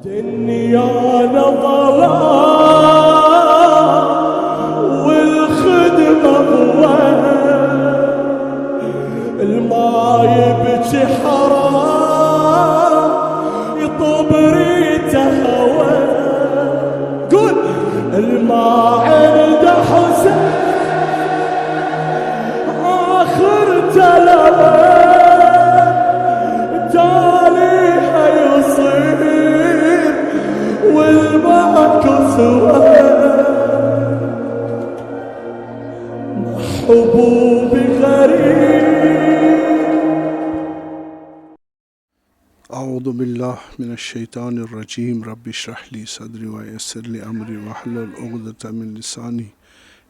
دنيا ظلام والخدمة ضوى الماء يبكي حرام يطوب ريته هوى قول الماء عند حسين آخر تلوى تاليها يصير والمعك سوى محبوب غريب. أعوذ بالله من الشيطان الرجيم رب اشرح لي صدري ويسر لي أمري واحلل عقدة من لساني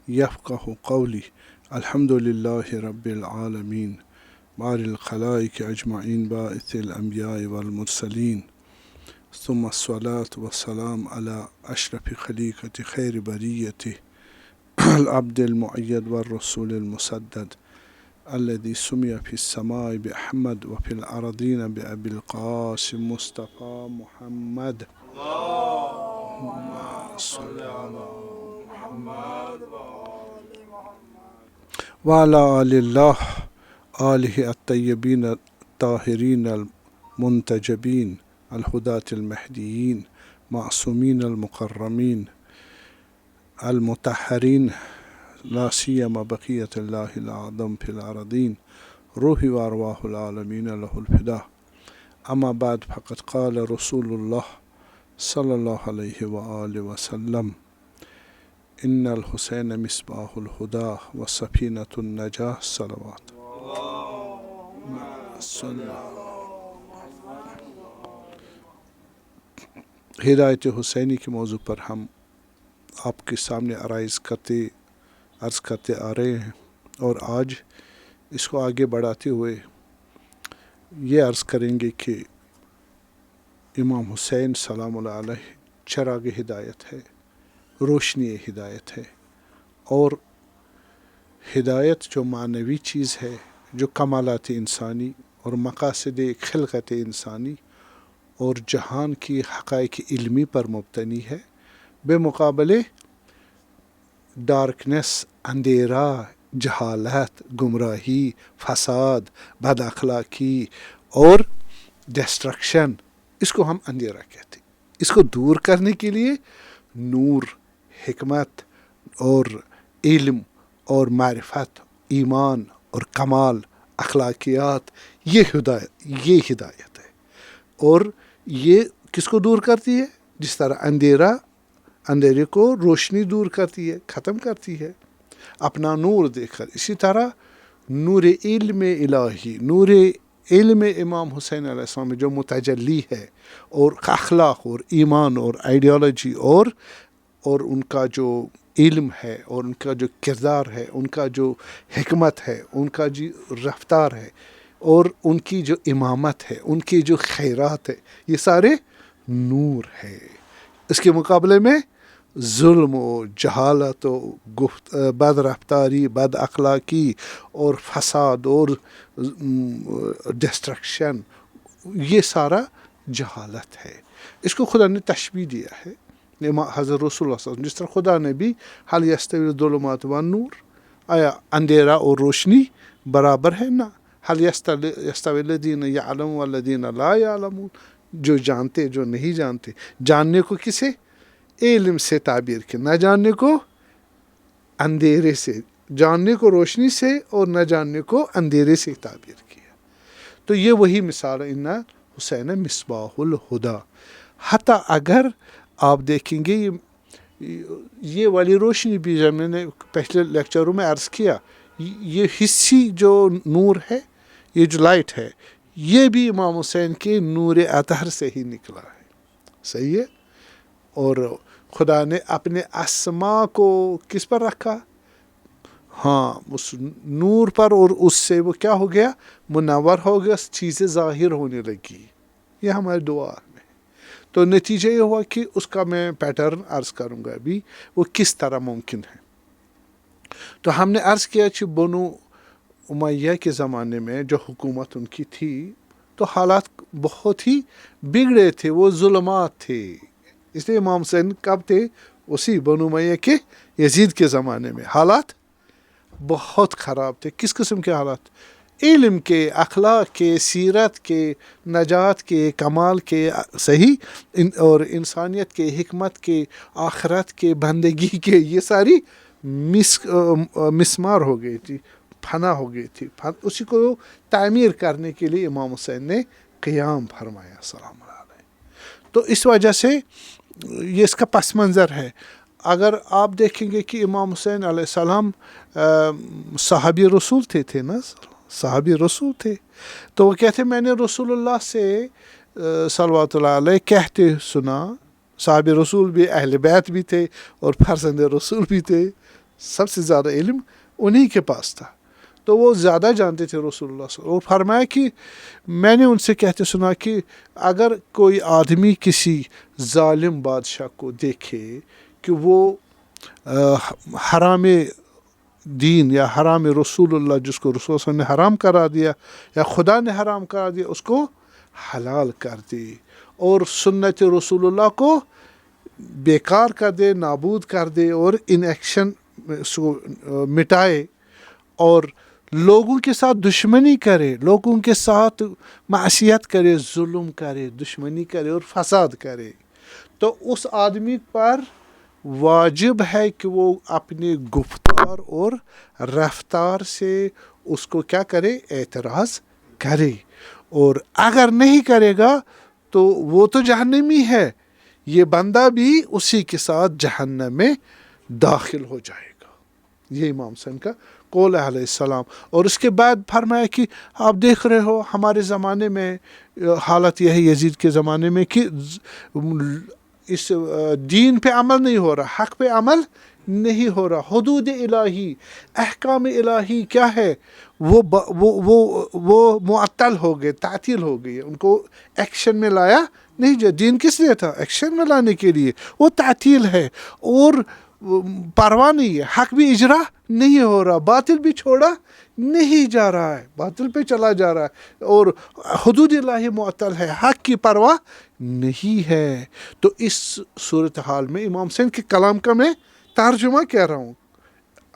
يفقه قولي. الحمد لله رب العالمين بارئ الخلائق أجمعين باعث الأنبياء والمرسلين ثم الصلاة والسلام على أشرف خليقة خير بريته العبد المؤيد والرسول المسدد الذي سمي في السماء بأحمد وفي الأرضين بأبي القاسم مصطفى محمد. اللهم صل على محمد وعلى آل الله آله الطيبين الطاهرين المنتجبين الهداة المهديين معصومين المكرمين المطهرين لا سيما بقية الله الأعظم في الأرضين روحي وأرواح العالمين له الفداء. أما بعد فقد قال رسول الله صلى الله عليه وآله وسلم إن الحسين مصباح الهدى وسفينة النجاة صلوات. ہدایت حسینی کے موضوع پر ہم آپ کے سامنے عرض کرتے آ رہے ہیں اور آج اس کو آگے بڑھاتے ہوئے یہ عرض کریں گے کہ امام حسین سلام اللہ علیہ چراغ ہدایت ہے، روشنی ہدایت ہے، اور ہدایت جو معنوی چیز ہے، جو کمالات انسانی اور مقاصد خلقت انسانی اور جہان کی حقائق علمی پر مبتنی ہے، بے مقابلے ڈارکنیس، اندھیرا، جہالت، گمراہی، فساد، بد اخلاقی اور ڈسٹرکشن، اس کو ہم اندھیرا کہتے ہیں۔ اس کو دور کرنے کے لیے نور، حکمت اور علم اور معرفت، ایمان اور کمال، اخلاقیات، یہ ہدایت ہے۔ اور یہ کس کو دور کرتی ہے؟ جس طرح اندھیرے کو روشنی دور کرتی ہے، ختم کرتی ہے اپنا نور دے کر، اسی طرح نور علم الہی، نور علم امام حسین علیہ السلام جو متجلی ہے، اور اخلاق اور ایمان اور آئیڈیالوجی اور ان کا جو علم ہے، اور ان کا جو کردار ہے، ان کا جو حکمت ہے، ان کا جو رفتار ہے، اور ان کی جو امامت ہے، ان کی جو خیرات ہے، یہ سارے نور ہے۔ اس کے مقابلے میں ظلم و جہالت و بد رفتاری، بد اخلاقی اور فساد اور ڈسٹرکشن، یہ سارا جہالت ہے۔ اس کو خدا نے تشبیہ دیا ہے، حضرت رسول اللہ صلی اللہ علیہ وسلم، جس طرح خدا نے بھی حل یستوی الظلمات والنور، آیا اندھیرا اور روشنی برابر ہے؟ نہ۔ حل یستوی الذین یعلمون والذین لا یعلمون، جو جانتے جو نہیں جانتے۔ جاننے کو کسے؟ علم سے تعبیر کیا، نہ جاننے کو اندھیرے سے، جاننے کو روشنی سے اور نہ جاننے کو اندھیرے سے تعبیر کیا۔ تو یہ وہی مثال ہے، ان حسین مصباح الہدیٰ۔ حتیٰ اگر آپ دیکھیں گے یہ والی روشنی بھی، جب میں نے پہلے لیکچروں میں عرض کیا، یہ حصی جو نور ہے، یہ جو لائٹ ہے، یہ بھی امام حسین کے نور اطہر سے ہی نکلا ہے۔ صحیح ہے؟ اور خدا نے اپنے اسماء کو کس پر رکھا؟ ہاں، اس نور پر، اور اس سے وہ کیا ہو گیا؟ منور ہو گیا، چیزیں ظاہر ہونے لگی۔ یہ ہمارے دعا میں، تو نتیجہ یہ ہوا کہ اس کا میں پیٹرن عرض کروں گا ابھی، وہ کس طرح ممکن ہے۔ تو ہم نے عرض کیا کہ بنو امیہ کے زمانے میں جو حکومت ان کی تھی، تو حالات بہت ہی بگڑے تھے، وہ ظلمات تھے. اس لیے امام حسین کب تھے؟ اسی بنو امیہ کے یزید کے زمانے میں. حالات بہت خراب تھے. کس قسم کے حالات؟ علم کے، اخلاق کے، سیرت کے، نجات کے، کمال کے، صحیح، اور انسانیت کے، حکمت کے، آخرت کے، بندگی کے، یہ ساری مسمار ہو گئی تھی، فنا ہو گئی تھی. اسی کو تعمیر کرنے کے لیے امام حسین نے قیام فرمایا سلام اللہ علیہ. تو اس وجہ سے یہ اس کا پس منظر ہے. اگر آپ دیکھیں گے کہ امام حسین علیہ السلام صحابی رسول تھے نا، صحابی رسول تھے، تو وہ کہتے میں نے رسول اللہ سے صلوات اللہ علیہ کہتے سنا. صحابی رسول بھی اہل بیت بھی تھے اور فرزند رسول بھی تھے. سب سے زیادہ علم انہی کے پاس تھا، تو وہ زیادہ جانتے تھے رسول اللہ صلی اللہ علیہ وسلم. اور فرمایا کہ میں نے ان سے کہتے سنا کہ اگر کوئی آدمی کسی ظالم بادشاہ کو دیکھے کہ وہ حرام دین یا حرام رسول اللہ، جس کو رسول اللہ نے حرام کرا دیا یا خدا نے حرام کرا دیا، اس کو حلال کر دے اور سنت رسول اللہ کو بیکار کر دے، نابود کر دے اور ان ایکشن اس کو مٹائے، اور لوگوں کے ساتھ دشمنی کرے، لوگوں کے ساتھ معصیت کرے، ظلم کرے، دشمنی کرے اور فساد کرے، تو اس آدمی پر واجب ہے کہ وہ اپنے گفتار اور رفتار سے اس کو کیا کرے؟ اعتراض کرے. اور اگر نہیں کرے گا تو وہ تو جہنمی ہے، یہ بندہ بھی اسی کے ساتھ جہنم میں داخل ہو جائے گا. یہ امام حسین کا قول علیہ السلام. اور اس کے بعد فرمایا کہ آپ دیکھ رہے ہو ہمارے زمانے میں حالت یہ ہے، یزید کے زمانے میں، کہ اس دین پہ عمل نہیں ہو رہا، حق پہ عمل نہیں ہو رہا. حدود الہی، احکام الہی کیا ہے؟ وہ معطل ہو گئے، تعطیل ہو گئی. ان کو ایکشن میں لایا نہیں جائے. دین کس لیے تھا؟ ایکشن میں لانے کے لیے. وہ تعطیل ہے اور پرواہ نہیں ہے. حق بھی اجرا نہیں ہو رہا، باطل بھی چھوڑا نہیں جا رہا ہے، باطل پہ چلا جا رہا ہے، اور حدود الہی معطل ہے، حق کی پرواہ نہیں ہے. تو اس صورتحال میں امام حسین کے کلام کا میں ترجمہ کہہ رہا ہوں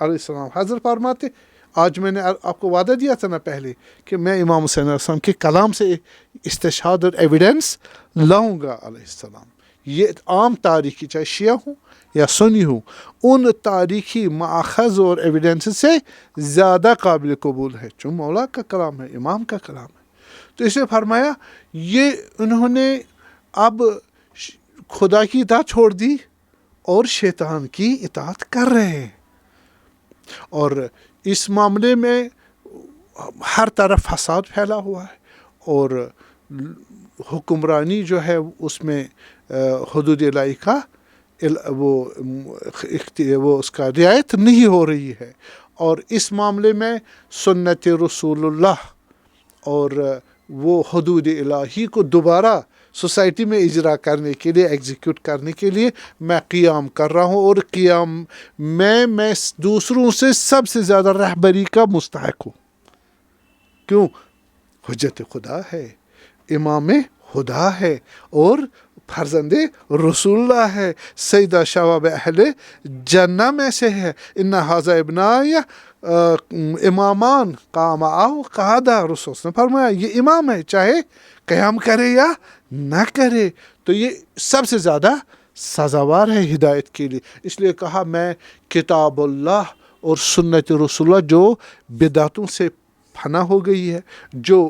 علیہ السلام. حضرت فرماتے، آج میں نے آپ کو وعدہ دیا تھا نا پہلے کہ میں امام حسین علیہ السلام کے کلام سے استشہاد اور ایویڈنس لاؤں گا علیہ السلام. یہ عام تاریخی، چاہے شیعہ ہوں یا سنی ہوں، ان تاریخی ماخذ اور ایویڈنس سے زیادہ قابل قبول ہے، چون مولا کا کلام ہے، امام کا کلام ہے. تو اسے فرمایا یہ انہوں نے اب خدا کی اطاعت چھوڑ دی اور شیطان کی اطاعت کر رہے ہیں. اور اس معاملے میں ہر طرف فساد پھیلا ہوا ہے، اور حکمرانی جو ہے اس میں حدود الہی کا وہ اس کا رعایت نہیں ہو رہی ہے. اور اس معاملے میں سنت رسول اللہ اور وہ حدود الہی کو دوبارہ سوسائٹی میں اجرا کرنے کے لیے، ایگزیکیوٹ کرنے کے لیے میں قیام کر رہا ہوں. اور قیام میں دوسروں سے سب سے زیادہ رہبری کا مستحق ہوں. کیوں؟ حجت خدا ہے، امام خدا ہے، اور فرزند رسول اللہ ہے، سیدہ شباب اہل جنہ میں سے ہے. ان ھذا ابنائی امامان قام او قعدا. رسول نے فرمایا یہ امام ہے، چاہے قیام کرے یا نہ کرے. تو یہ سب سے زیادہ سزاوار ہے ہدایت کے لیے. اس لیے کہا میں کتاب اللہ اور سنت رسول اللہ جو بدعتوں سے فنا ہو گئی ہے، جو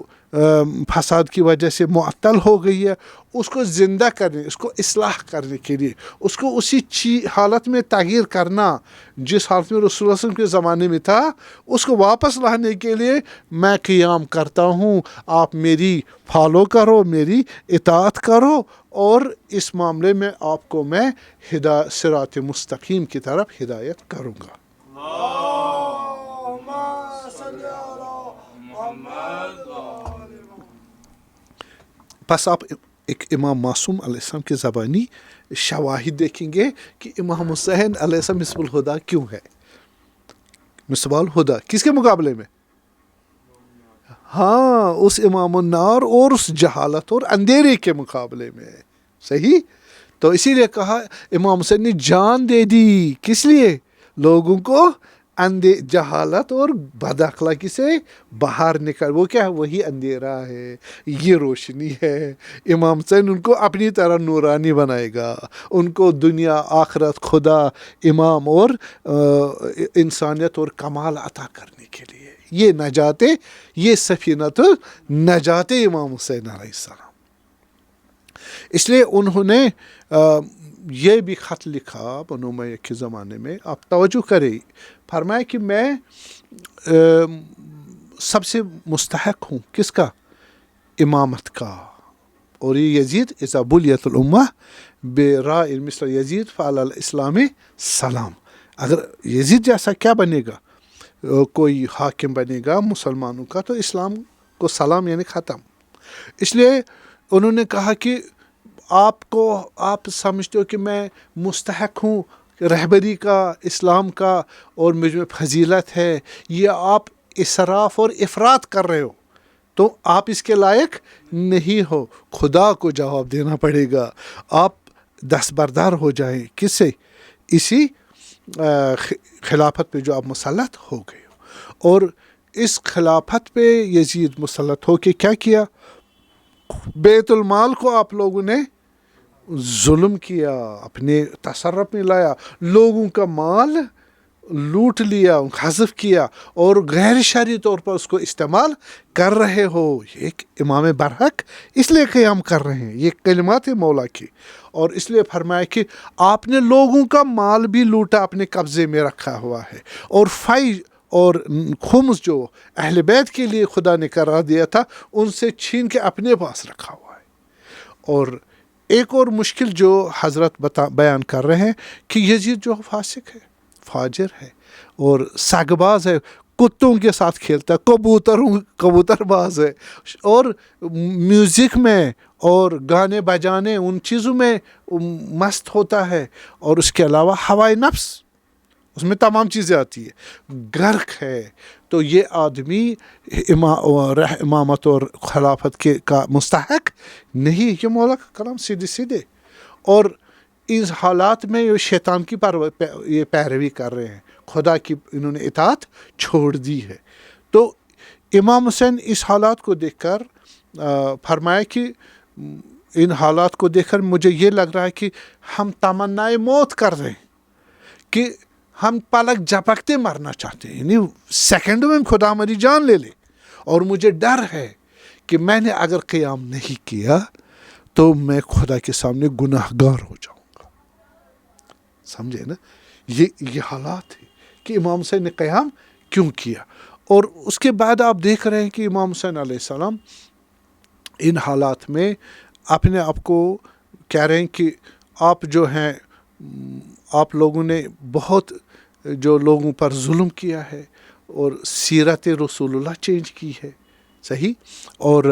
فساد کی وجہ سے معطل ہو گئی ہے، اس کو زندہ کرنے، اس کو اصلاح کرنے کے لیے، اس کو اسی حالت میں تغیر کرنا جس حالت میں رسول اللہ صلی اللہ علیہ وسلم کے زمانے میں تھا، اس کو واپس لانے کے لیے میں قیام کرتا ہوں. آپ میری فالو کرو، میری اطاعت کرو، اور اس معاملے میں آپ کو میں صراط مستقیم کی طرف ہدایت کروں گا. پس آپ ایک امام معصوم علیہ السلام کی زبانی شواہد دیکھیں گے کہ امام حسین علیہ السلام مصباح الہدیٰ کیوں ہے. مصباح الہدیٰ کس کے مقابلے میں؟ ہاں اس امام النار اور اس جہالت اور اندھیرے کے مقابلے میں. صحیح. تو اسی لیے کہا امام حسین نے جان دے دی. کس لیے؟ لوگوں کو جہالت اور بد اخلاقی سے باہر نکل. وہ کیا ہے؟ وہی اندھیرا ہے، یہ روشنی ہے. امام حسین ان کو اپنی طرح نورانی بنائے گا، ان کو دنیا آخرت خدا امام اور انسانیت اور کمال عطا کرنے کے لیے. یہ نجات، یہ سفینۃ نجات امام حسین علیہ السلام. اس لیے انہوں نے یہ بھی خط لکھا بنو امیہ کے زمانے میں. آپ توجہ کریں، فرمایا کہ میں سب سے مستحق ہوں کس کا؟ امامت کا. اور یہ یزید اذا بلیت الامہ برائے مثل یزید فعلی الاسلام سلام. اگر یزید جیسا کیا بنے گا؟ کوئی حاکم بنے گا مسلمانوں کا تو اسلام کو سلام یعنی ختم. اس لیے انہوں نے کہا کہ آپ سمجھتے ہو کہ میں مستحق ہوں رہبری کا، اسلام کا، اور مجھ میں فضیلت ہے. یہ آپ اسراف اور افراط کر رہے ہو، تو آپ اس کے لائق نہیں ہو. خدا کو جواب دینا پڑے گا. آپ دستبردار ہو جائیں. کس سے؟ اسی خلافت پہ جو آپ مسلط ہو گئے ہو. اور اس خلافت پہ یزید مسلط ہو کے کیا کیا؟ بیت المال کو آپ لوگوں نے ظلم کیا، اپنے تصرف میں لایا، لوگوں کا مال لوٹ لیا، حذف کیا، اور غیر شرعی طور پر اس کو استعمال کر رہے ہو. ایک امام برحق اس لیے قیام کر رہے ہیں. یہ کلمات مولا کی. اور اس لیے فرمایا کہ آپ نے لوگوں کا مال بھی لوٹا، اپنے قبضے میں رکھا ہوا ہے. اور فیض اور خمس جو اہل بیت کے لیے خدا نے قرار دیا تھا، ان سے چھین کے اپنے پاس رکھا ہوا ہے. اور ایک اور مشکل جو حضرت بیان کر رہے ہیں کہ یزید جو فاسق ہے، فاجر ہے، اور سگباز ہے، کتوں کے ساتھ کھیلتا ہے، کبوتر باز ہے، اور میوزک میں اور گانے بجانے ان چیزوں میں مست ہوتا ہے. اور اس کے علاوہ ہوائے نفس، اس میں تمام چیزیں آتی ہے، غرق ہے. تو یہ آدمی امامت اور خلافت کے کا مستحق نہیں. یہ مولا کا کلام سیدھے. اور اس حالات میں یہ شیطان کی یہ پیروی کر رہے ہیں، خدا کی انہوں نے اطاعت چھوڑ دی ہے. تو امام حسین اس حالات کو دیکھ کر فرمایا کہ ان حالات کو دیکھ کر مجھے یہ لگ رہا ہے کہ ہم تمنائے موت کر رہے ہیں، کہ ہم پلک جھپکتے مرنا چاہتے ہیں، یعنی سیکنڈ میں خدا ہماری جان لے لے. اور مجھے ڈر ہے کہ میں نے اگر قیام نہیں کیا تو میں خدا کے سامنے گناہ گار ہو جاؤں گا. سمجھے نا؟ یہ حالات ہے کہ امام حسین نے قیام کیوں کیا. اور اس کے بعد آپ دیکھ رہے ہیں کہ امام حسین علیہ السلام ان حالات میں اپنے آپ کو کہہ رہے ہیں کہ آپ جو ہیں، آپ لوگوں نے بہت جو لوگوں پر ظلم کیا ہے، اور سیرت رسول اللہ چینج کی ہے. صحیح. اور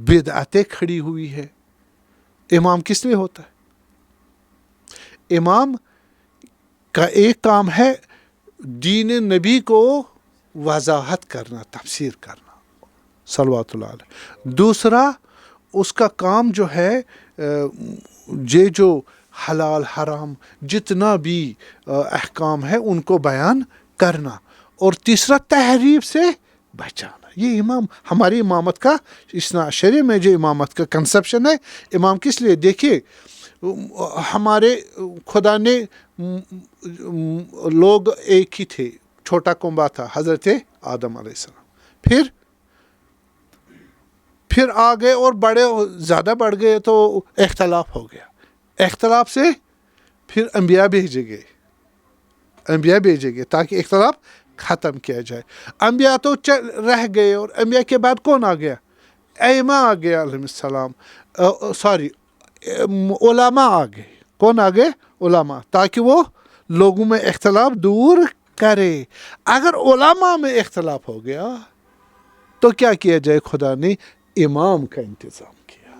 بدعتیں کھڑی ہوئی ہے. امام کس لیے ہوتا ہے؟ امام کا ایک کام ہے دین نبی کو وضاحت کرنا، تفسیر کرنا، صلوات اللہ علیہ. دوسرا اس کا کام جو ہے جو حلال حرام جتنا بھی احکام ہے ان کو بیان کرنا. اور تیسرا تحریف سے بچانا. یہ امام ہماری امامت کا اثنا عشری میں جو امامت کا کنسپشن ہے. امام کس لیے؟ دیکھیے ہمارے خدا نے لوگ ایک ہی تھے، چھوٹا کنبا تھا، حضرت آدم علیہ السلام. پھر آ گئے اور زیادہ بڑھ گئے تو اختلاف ہو گیا. اختلاف سے پھر انبیاء بھیجے گئے تاکہ اختلاف ختم کیا جائے. انبیاء تو رہ گئے، اور انبیاء کے بعد کون آ گیا؟ ائمہ آ گیا علیہ السلام، علماء آ گئے. کون آ گئے؟ علماء، تاکہ وہ لوگوں میں اختلاف دور کرے. اگر علماء میں اختلاف ہو گیا تو کیا کیا جائے؟ خدا نے امام کا انتظام کیا.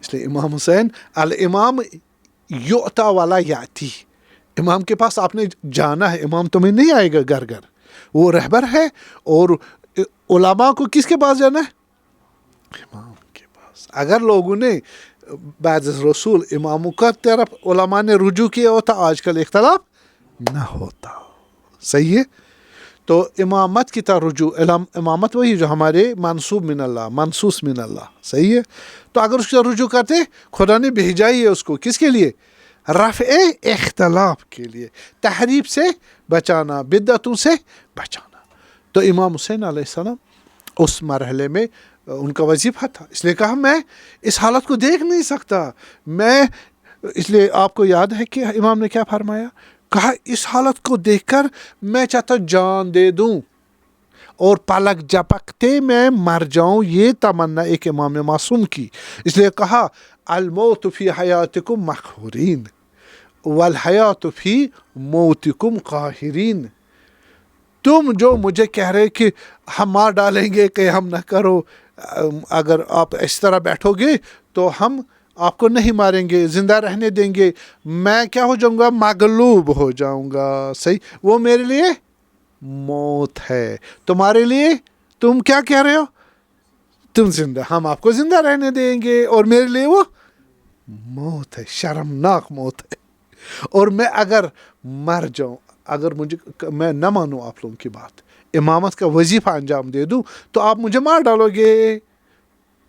اس لیے امام حسین الامام یؤتا ولا یاتی، امام کے پاس آپ نے جانا ہے، امام تمہیں نہیں آئے گا گھر گھر، وہ رہبر ہے. اور علماء کو کس کے پاس جانا ہے؟ امام کے پاس. اگر لوگوں نے بعد رسول اماموں کا طرف علماء نے رجوع کیا ہوتا، آج کل اختلاف نہ ہوتا. صحیح ہے. تو امامت کی طرح رجوع، امامت وہی جو ہمارے منصوب من اللہ، منصوص من اللہ. صحیح ہے. تو اگر اس کا رجوع کرتے، خدا نے بھیجا ہی ہے اس کو کس کے لیے؟ رفع اختلاف کے لیے، تحریف سے بچانا، بدعتوں سے بچانا. تو امام حسین علیہ السلام اس مرحلے میں ان کا وظیفہ تھا. اس لیے کہا میں اس حالت کو دیکھ نہیں سکتا. میں اس لیے آپ کو یاد ہے کہ امام نے کیا فرمایا؟ کہا اس حالت کو دیکھ کر میں چاہتا جان دے دوں اور پلک جھپکتے میں مر جاؤں، یہ تمنا ایک امام معصوم کی. اس لیے کہا الموت فی حیاتکم مقہورین والحیات فی موتکم قاہرین. تم جو مجھے کہہ رہے کہ ہم مار ڈالیں گے کہ ہم نہ کرو، اگر آپ اس طرح بیٹھو گے تو ہم آپ کو نہیں ماریں گے، زندہ رہنے دیں گے. میں کیا ہو جاؤں گا؟ مغلوب ہو جاؤں گا. صحیح. وہ میرے لیے موت ہے، تمہارے لیے تم کیا کہہ رہے ہو؟ تم زندہ، ہم آپ کو زندہ رہنے دیں گے، اور میرے لیے وہ موت ہے، شرمناک موت ہے. اور میں اگر مر جاؤں، اگر میں نہ مانوں آپ لوگوں کی بات، امامت کا وظیفہ انجام دے دوں، تو آپ مجھے مار ڈالو گے.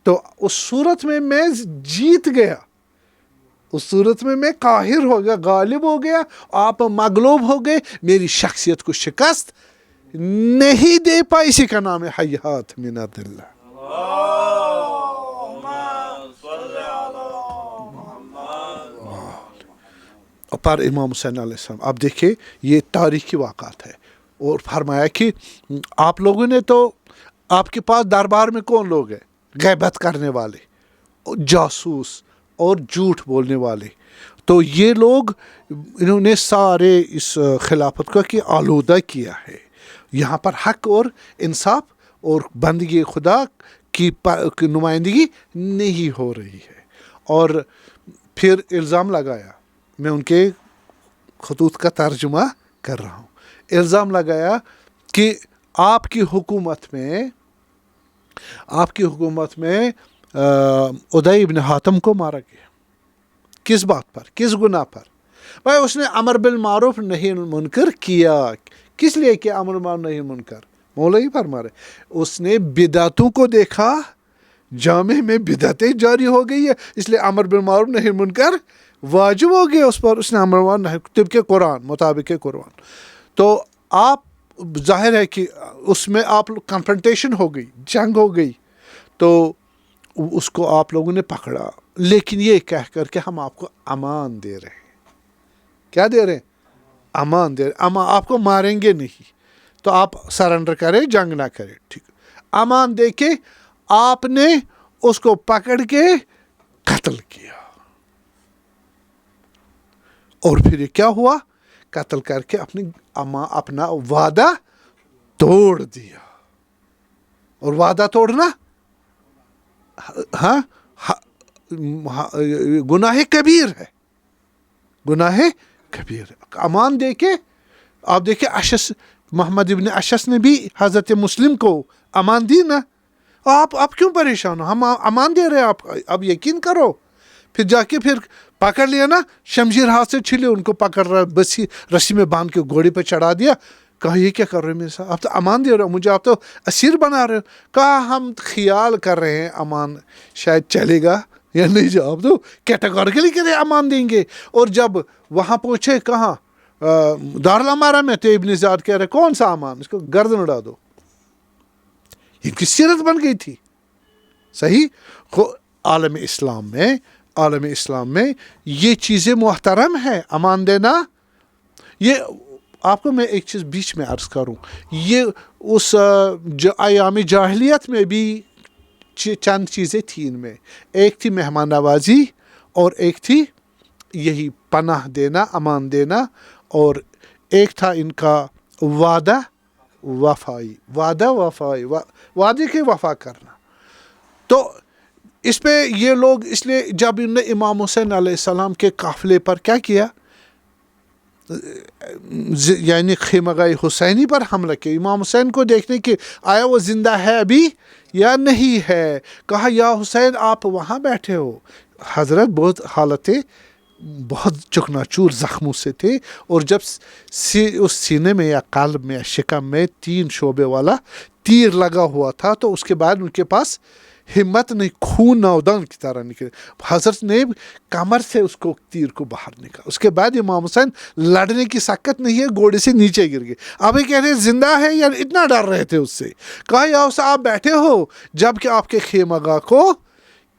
تو اس صورت میں جیت گیا، اس صورت میں قاہر ہو گیا، غالب ہو گیا، آپ مغلوب ہو گئے. میری شخصیت کو شکست نہیں دے پائی، اسی کا نام ہے حیات من اللہ. پر امام حسین علیہ السلام، آپ دیکھیں یہ تاریخی واقعات ہے. اور فرمایا کہ آپ لوگوں نے تو، آپ کے پاس دربار میں کون لوگ ہیں؟ غیبت کرنے والے، جاسوس اور جھوٹ بولنے والے. تو یہ لوگ، انہوں نے سارے اس خلافت کو کہ آلودہ کیا ہے. یہاں پر حق اور انصاف اور بندگی خدا کی نمائندگی نہیں ہو رہی ہے. اور پھر الزام لگایا، میں ان کے خطوط کا ترجمہ کر رہا ہوں. الزام لگایا کہ آپ کی حکومت میں ادی ابن حاتم کو مارا گیا. کس بات پر؟ کس گناہ پر؟ بھائی اس نے امر بالمعروف نہی المنکر کیا. کس لیے کیا امر بالمعروف نہی المنکر؟ مولا ہی فرما رہے، اس نے بدعتوں کو دیکھا، جامع میں بدعتیں جاری ہو گئی ہے، اس لیے امر بالمعروف نہی المنکر واجب ہو گیا اس پر. اس نے امر بالمعروف نہی طبق قرآن، مطابق قرآن. تو آپ ظاہر ہے کہ اس میں آپ کنفرنٹیشن ہو گئی، جنگ ہو گئی، تو اس کو آپ لوگوں نے پکڑا، لیکن یہ کہہ کر کہ ہم آپ کو امان دے رہے ہیں. کیا دے رہے ہیں؟ امان دے رہے ہیں. امان، آپ کو ماریں گے نہیں، تو آپ سرنڈر کریں، جنگ نہ کریں. ٹھیک. امان دے کے آپ نے اس کو پکڑ کے قتل کیا. اور پھر یہ کیا ہوا؟ قتل کر کے اپنا وعدہ توڑ دیا. اور وعدہ توڑنا ہاں گناہ کبیر ہے، گناہ کبیر ہے. امان دے کے آپ دیکھیں، اشس، محمد ابن اشس نے بھی حضرت مسلم کو امان دی نا. آپ کیوں پریشان ہو؟ ہم امان دے رہے ہیں، آپ یقین کرو. پھر جا کے پھر پکڑ لیا نا، شمشیر ہاتھ سے چھلے، ان کو پکڑ رہا، بسی رسی میں باندھ کے گھوڑے پہ چڑھا دیا. کہا یہ کیا کر رہے ہیں میرے ساتھ؟ آپ تو امان دے رہے ہو مجھے، آپ تو اسیر بنا رہے ہو. کہا ہم خیال کر رہے ہیں امان شاید چلے گا یا نہیں. جو آپ تو کیٹیگوریکلی کہہ رہے امان دیں گے. اور جب وہاں پہنچے، کہاں؟ دارالامارہ میں، تو ابن زیاد کہہ رہے کون سا امان، اس کو گردن اڑا دو. یہ کس سیرت بن گئی تھی. صحیح. عالم اسلام میں یہ چیزیں محترم ہے، امان دینا. یہ آپ کو میں ایک چیز بیچ میں عرض کروں، یہ اس ایام جاہلیت میں بھی چند چیزیں تھیں ان میں. ایک تھی مہمان نوازی، اور ایک تھی یہی پناہ دینا، امان دینا، اور ایک تھا ان کا وعدہ وفائی، وعدے کی وفا کرنا. تو اس پہ یہ لوگ، اس لیے جب انہوں نے امام حسین علیہ السلام کے قافلے پر کیا کیا، یعنی خیمگاہ حسینی پر حملہ کیا، امام حسین کو دیکھنے کہ آیا وہ زندہ ہے ابھی یا نہیں ہے، کہا یا حسین آپ وہاں بیٹھے ہو. حضرت بہت حالت بہت چکنا چور زخموں سے تھے، اور جب اس سینے میں یا قلب میں یا شکم میں 3 شعبے والا تیر لگا ہوا تھا، تو اس کے بعد ان کے پاس ہمت نہیں، خون ناودان کی طرح نکلے. حضرت نے کمر سے اس کو تیر کو باہر نکالا. اس کے بعد امام حسین لڑنے کی سکت نہیں ہے، گھوڑے سے نیچے گر گئے. اب یہ کہہ رہے زندہ ہے یا اتنا ڈر رہے تھے اس سے. کہا یا حسین آپ بیٹھے ہو جب کہ آپ کے خیمہ گاہ کو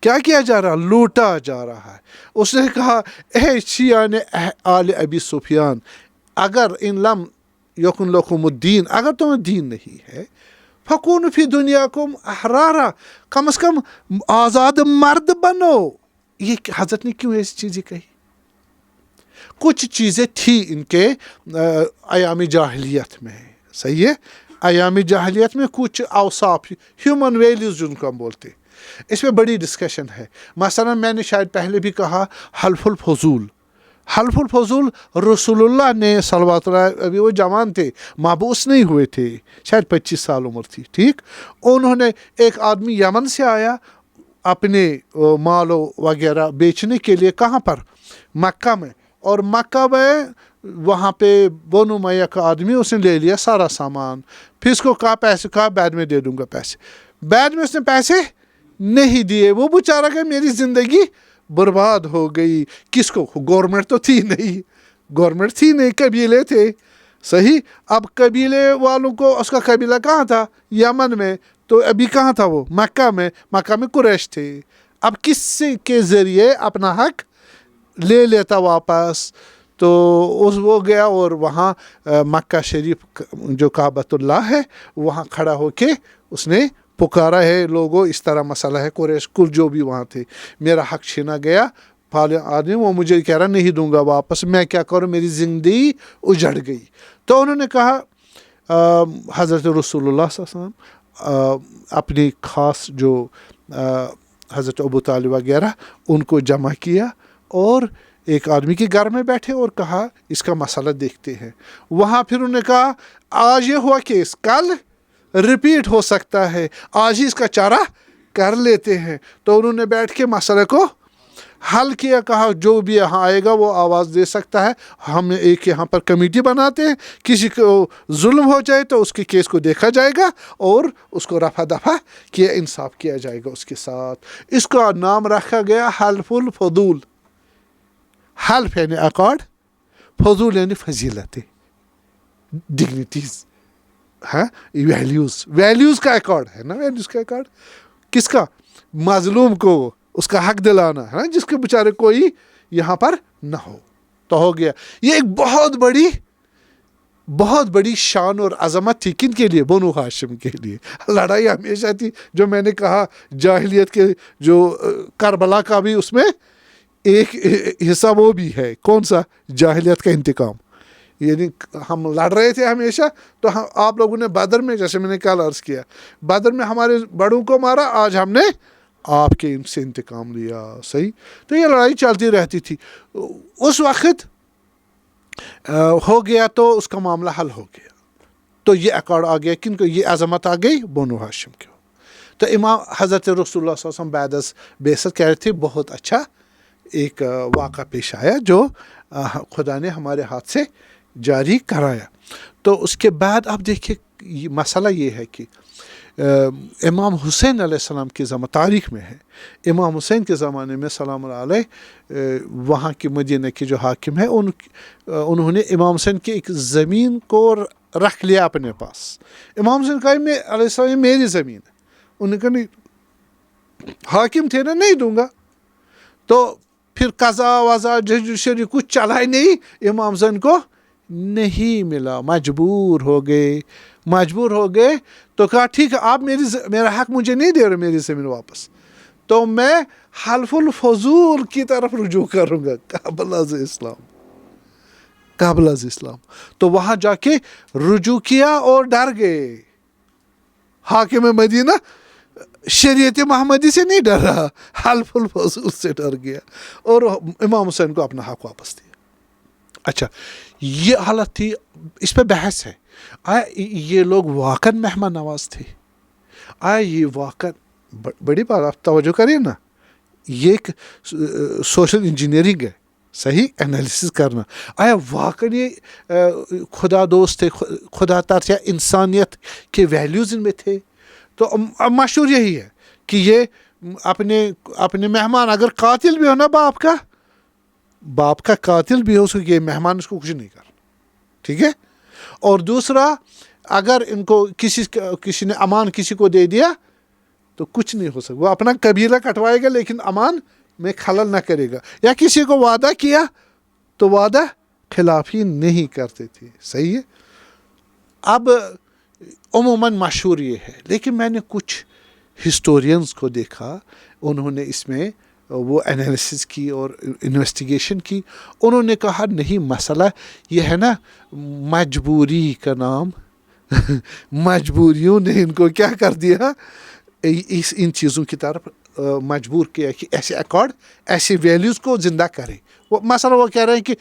کیا کیا جا رہا، لوٹا جا رہا ہے. اس نے کہا اے شیعان آل ابی سفیان، اگر ان لم یکن لکم الدین، اگر تمہیں دین نہیں ہے، فکون فی دنیاکم احرارا، کم از کم آزاد مرد بنو. یہ حضرت نے کیوں ایسی چیزیں کہی؟ کچھ چیزیں تھی ان کے ایام جاہلیت میں، صحیح ہے، ایام جاہلیت میں کچھ اوصاف، ہیومن ویلیوز جن کو ہم بولتے، اس میں بڑی ڈسکشن ہے. مثلا میں نے شاید پہلے بھی کہا حلف الفضول. حلف الفضول رسول اللہ نے صلوات اللہ، ابھی وہ جوان تھے، مابعوث نہیں ہوئے تھے، شاید 25 سال عمر تھی، ٹھیک. انہوں نے، ایک آدمی یمن سے آیا اپنے مال وغیرہ بیچنے کے لیے، کہاں پر؟ مکہ میں. اور مکہ میں وہاں پہ بنو امیہ کا آدمی، اس نے لے لیا سارا سامان، پھر اس کو کہا پیسے، کہا بعد میں دے دوں گا پیسے. بعد میں اس نے پیسے نہیں دیے، وہ بیچارہ کہ میری زندگی برباد ہو گئی. کس کو؟ گورنمنٹ تو تھی نہیں، گورنمنٹ تھی نہیں، قبیلے تھے، صحیح. اب قبیلے والوں کو، اس کا قبیلہ کہاں تھا؟ یمن میں. تو ابھی کہاں تھا وہ؟ مکہ میں. مکہ میں قریش تھے. اب کس کے ذریعے اپنا حق لے لیتا واپس؟ تو وہ گیا اور وہاں مکہ شریف جو کعبۃ اللہ ہے وہاں کھڑا ہو کے اس نے پکارا ہے، لوگوں اس طرح مسئلہ ہے، قریش کل جو بھی وہاں تھے، میرا حق چھینا گیا، فلاں آدمی وہ مجھے کہہ رہا نہیں دوں گا واپس، میں کیا کروں، میری زندگی اجڑ گئی. تو انہوں نے کہا حضرت رسول اللہ صلی اللہ علیہ وسلم اپنی خاص جو حضرت ابو طالب وغیرہ ان کو جمع کیا اور ایک آدمی کے گھر میں بیٹھے اور کہا اس کا مسئلہ دیکھتے ہیں. وہاں پھر انہوں نے کہا آج یہ ہوا کیس، کل ریپیٹ ہو سکتا ہے، آج ہی اس کا چارہ کر لیتے ہیں. تو انہوں نے بیٹھ کے مسئلے کو حل کیا. کہا جو بھی یہاں آئے گا وہ آواز دے سکتا ہے، ہم ایک یہاں پر کمیٹی بناتے ہیں، کسی کو ظلم ہو جائے تو اس کے کیس کو دیکھا جائے گا اور اس کو رفع دفع کیا، انصاف کیا جائے گا اس کے ساتھ. اس کا نام رکھا گیا حلف الفضول. حلف یعنی اکارڈ، فضول یعنی فضیلت، ڈگنیٹیز، ہاں، ویلیوز کا ایکارڈ ہے نا. ویلیوز کا ایکارڈ کس کا؟ مظلوم کو اس کا حق دلانا ہے نا، جس کے بیچارے کوئی یہاں پر نہ ہو. تو ہو گیا. یہ ایک بہت بڑی شان اور عظمت تھی. کن کے لیے؟ بنو ہاشم کے لیے. لڑائی ہمیشہ تھی، جو میں نے کہا جاہلیت کے، جو کربلا کا بھی اس میں ایک حصہ وہ بھی ہے. کون سا؟ جاہلیت کا انتقام. یعنی ہم لڑ رہے تھے ہمیشہ. تو آپ لوگوں نے بدر میں، جیسے میں نے کل عرض کیا، بدر میں ہمارے بڑوں کو مارا، آج ہم نے آپ کے ان سے انتقام لیا، صحیح. تو یہ لڑائی چلتی رہتی تھی. اس وقت ہو گیا تو اس کا معاملہ حل ہو گیا. تو یہ اکارڈ آ گیا، کن کو؟ یہ عظمت آ گئی بنو ہاشم کو. تو امام حضرت رسول اللہ صلی اللہ علیہ وسلم بعد از بعثت کہہ رہے تھے بہت اچھا ایک واقعہ پیش آیا جو خدا نے ہمارے ہاتھ سے جاری کرایا. تو اس کے بعد آپ دیکھیے مسئلہ یہ ہے کہ امام حسین علیہ السلام کے زمانے، تاریخ میں ہے، امام حسین کے زمانے میں سلام اللہ علیہ، وہاں کے مدینہ کے جو حاکم ہیں انہوں نے امام حسین کی ایک زمین کو رکھ لیا اپنے پاس. امام حسین کہا علیہ السلام میری زمین ہے. انہوں نے کہا نہیں، حاکم تھے نا، نہیں دوں گا. تو پھر قضا وضا جوڈیشری کچھ چلا ہی نہیں، امام حسین کو نہیں ملا، مجبور ہو گئے. تو کہا ٹھیک ہے، آپ میرا حق مجھے نہیں دے رہے میری زمین واپس، تو میں حلف الفضول کی طرف رجوع کروں گا قبل از اسلام. تو وہاں جا کے رجوع کیا اور ڈر گئے. حاکم مدینہ شریعت محمدی سے نہیں ڈر رہا، حلف الفضول سے ڈر گیا اور امام حسین کو اپنا حق واپس دیا. اچھا یہ حالت تھی، اس پہ بحث ہے، آیا یہ لوگ واقعا مہمان نواز تھے؟ آیا یہ واقعا، بڑی بات آپ توجہ کریے نا، یہ ایک سوشل انجینئرنگ ہے، صحیح انالیسس کرنا، آیا واقعا یہ خدا دوست تھے، خدا ترس یا انسانیت کے ویلیوز ان میں تھے؟ تو مشہور یہی ہے کہ یہ اپنے مہمان، اگر قاتل بھی ہو نا باپ کا قاتل بھی ہو اس کو، یہ مہمان اس کو کچھ نہیں کرنا، ٹھیک ہے؟ اور دوسرا، اگر ان کو کسی نے امان کسی کو دے دیا تو کچھ نہیں ہو سکتا، وہ اپنا قبیلہ کٹوائے گا لیکن امان میں خلل نہ کرے گا، یا کسی کو وعدہ کیا تو وعدہ خلافی نہیں کرتے تھے، صحیح ہے؟ اب عموماً مشہور یہ ہے، لیکن میں نے کچھ ہسٹورینز کو دیکھا، انہوں نے اس میں وہ انالیسس کی اور انویسٹیگیشن کی، انہوں نے کہا نہیں، مسئلہ یہ ہے نا مجبوری کا نام مجبوریوں نے ان کو کیا کر دیا، ان چیزوں کی طرف مجبور کیا کہ ایسے ایکارڈ، ایسے ویلیوز کو زندہ کرے۔ وہ مثلا وہ کہہ رہے ہیں کہ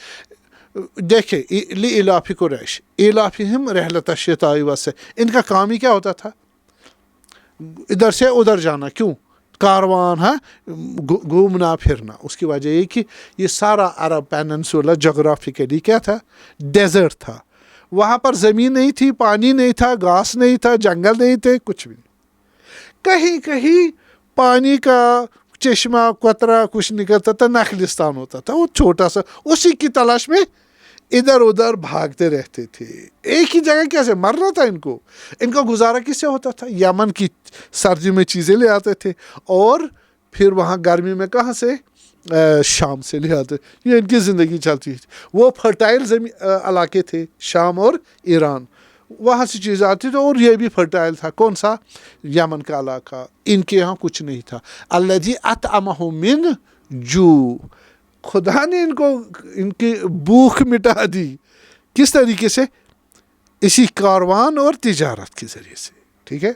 دیکھیں لِإِلَافِ قُرَيْشٍ إِيلَافِهِمْ رِحْلَةَ الشِّتَاءِ وَالصَّيْفِ، ان کا کام ہی کیا ہوتا تھا؟ ادھر سے ادھر جانا، کیوں؟ کاروان، ہاں، گھومنا پھرنا۔ اس کی وجہ یہ کہ یہ سارا عرب پیننسولا جغرافیکلی کیا تھا؟ ڈیزرٹ تھا، وہاں پر زمین نہیں تھی، پانی نہیں تھا، گھاس نہیں تھا، جنگل نہیں تھے، کچھ بھی نہیں۔ کہیں کہیں پانی کا چشمہ قطرہ کچھ نکلتا تھا، نخلستان ہوتا تھا، وہ چھوٹا سا، اسی کی تلاش میں ادھر ادھر بھاگتے رہتے تھے۔ ایک ہی جگہ کیسے مرنا تھا ان کو گزارا کس سے ہوتا تھا؟ یمن کی سردی میں چیزیں لے آتے تھے، اور پھر وہاں گرمی میں کہاں سے؟ شام سے لے آتے، یہ ان کی زندگی چلتی تھی۔ وہ فرٹائل علاقے تھے، شام اور ایران، وہاں سے چیز آتی تھی، اور یہ بھی فرٹائل تھا۔ کون سا؟ یمن کا علاقہ۔ ان کے یہاں کچھ نہیں تھا۔ الذی اطعمہم من جوع، خدا نے ان کی بھوک مٹا دی، کس طریقے سے؟ اسی کاروان اور تجارت کے ذریعے سے، ٹھیک ہے؟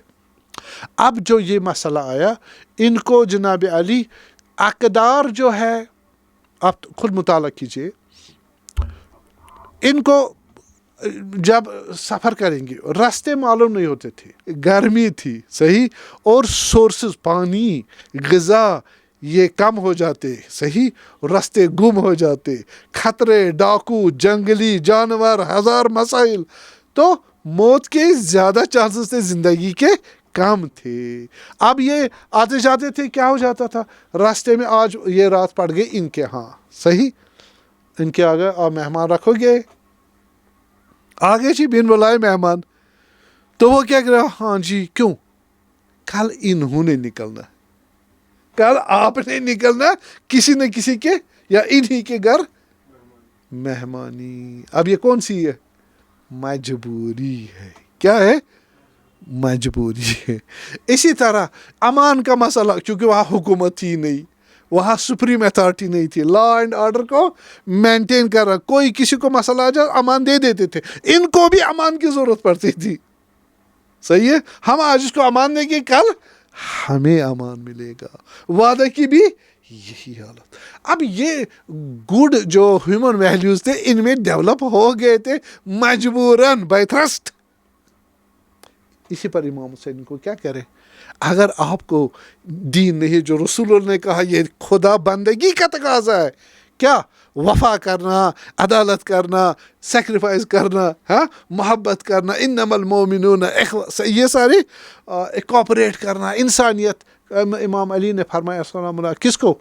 اب جو یہ مسئلہ آیا، ان کو جناب علی اقدار جو ہے، آپ خود مطالعہ کیجئے، ان کو جب سفر کریں گے راستے معلوم نہیں ہوتے تھے، گرمی تھی، صحیح، اور سورسز پانی، غذا یہ کم ہو جاتے، صحیح، راستے گم ہو جاتے، خطرے، ڈاکو، جنگلی جانور، ہزار مسائل، تو موت کے زیادہ چانسز تھے، زندگی کے کم تھے۔ اب یہ آتے جاتے تھے، کیا ہو جاتا تھا راستے میں؟ آج یہ رات پڑ گئی ان کے ہاں، صحیح، ان کے آگے آپ مہمان رکھو گے، آگے جی بن بلائے مہمان، تو وہ کیا کر رہا؟ ہاں جی، کیوں؟ کل انہوں نے نکلنا، کل آپ نے نکلنا کسی نہ کسی کے یا انہی کے گھر مہمانی۔ اب یہ کون سی ہے؟ مجبوری ہے۔ کیا ہے؟ مجبوری ہے۔ اسی طرح امان کا مسئلہ، چونکہ وہاں حکومت تھی نہیں، وہاں سپریم اتھارٹی نہیں تھی، لا اینڈ آرڈر کو مینٹین کر رہا، کوئی کسی کو مسئلہ آ جائے امان دے دیتے تھے، ان کو بھی امان کی ضرورت پڑتی تھی، صحیح ہے؟ ہم آج اس کو امان دیں گے، کل ہمیں امان ملے گا، وعدہ کی بھی یہی حالت۔ اب یہ گڈ جو ہیومن ویلیوز تھے ان میں ڈیولپ ہو گئے تھے مجبوراً، بائی تھرسٹ۔ اسی پر امام حسین کو کیا کرے؟ اگر آپ کو دین نہیں، جو رسول اللہ نے کہا یہ خدا بندگی کا تقاضا ہے، کیا؟ وفا کرنا، عدالت کرنا، سیکریفائز کرنا، ہاں، محبت کرنا، انما المومنون اخوہ، یہ ساری کوپریٹ کرنا، انسانیت۔ امام علی نے فرمایا السلام علیہ، کس کو؟